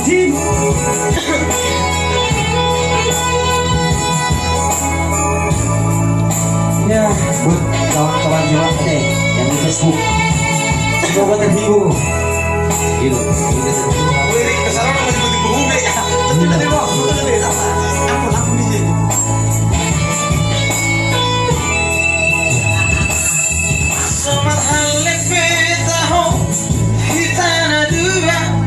Ya, buat kawan-kawan juga deh yang di Facebook, semoga terhibur. Gitu. Wih, kesana nama tiba-tiba ube ya. Tapi tadi mau, betul tadi apa? Aku di sini. Semahal fetaho hitana dua.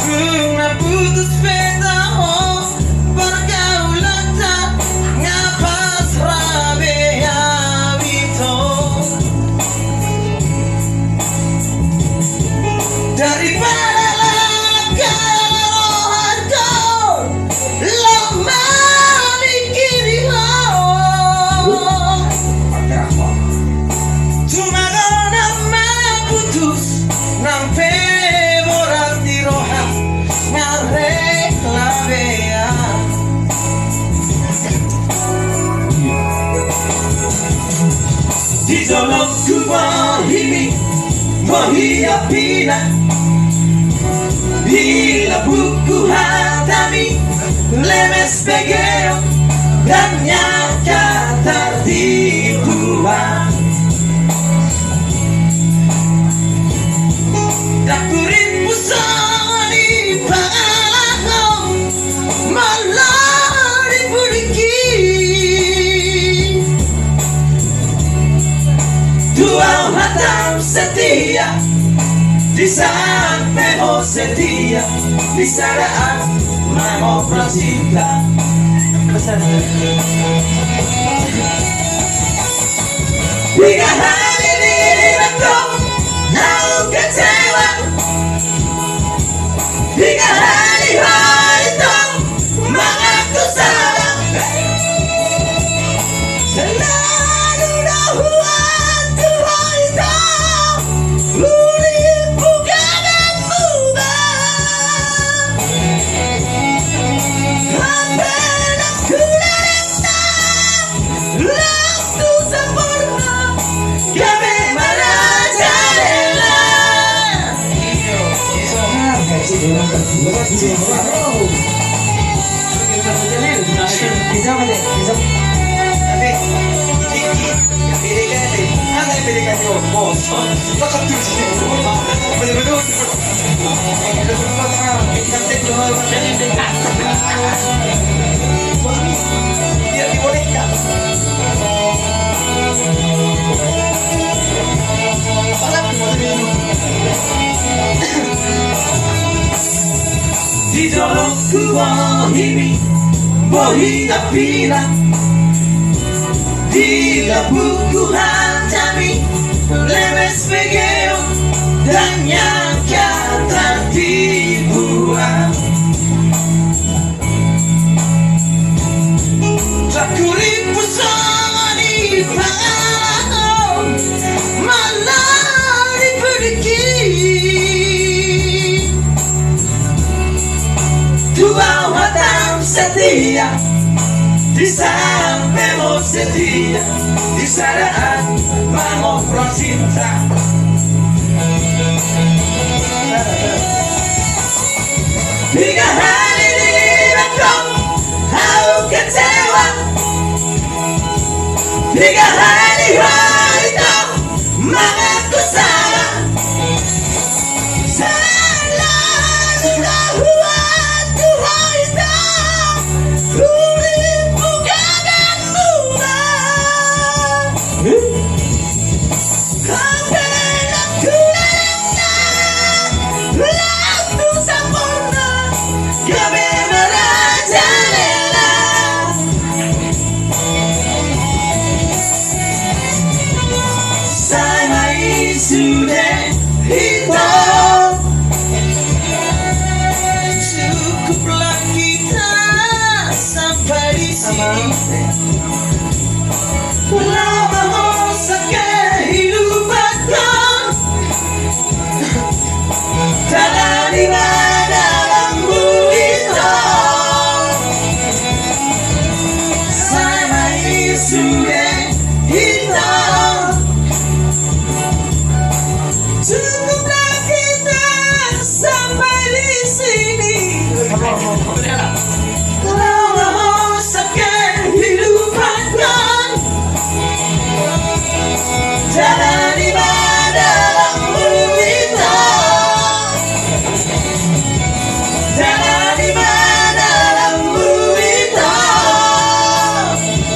Tuna putus fetaho pergaulan tak ngapas rabe ya wito. Daripada di dalam kubah ini wahia pina bila buku hatami lemes begeo dan nyaka tertipuan dakurin musani pangalahom malah dipuliki dua hatam setia di saat memo setia di saat memo prasinta tiga hari di betul kau kecewa tiga hari itu mengaku salah selalu dahuan Tuhan itu murid bukan dan mubah apenak kudarenda waktu sempurna kami merajalela. Bisa apa deh? Bisa. Tapi PDKT, hanya PDKT bos. Tetap tuh sih. Betul-betul. Dia dibolehkan. Di dalam kubah ini wahia pina di buku hatami lemes begeo dan nyaka tertipuan takurin pusani pangalahom malah dipedeki dua hatam setia di saat memo setia di saat mau prasinta tiga hari di betul kau kecewa tiga hari itu mengaku salah selalu dahuan Tuhan itu murid bukan dan mubah apenak kudarenda waktu sempurna kami merajalela. Sama sudah hitam cukuplah kita sampai di sini lama masa kehidupanku dalam dalammu itu sama sudah hitam cukuplah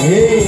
Hei.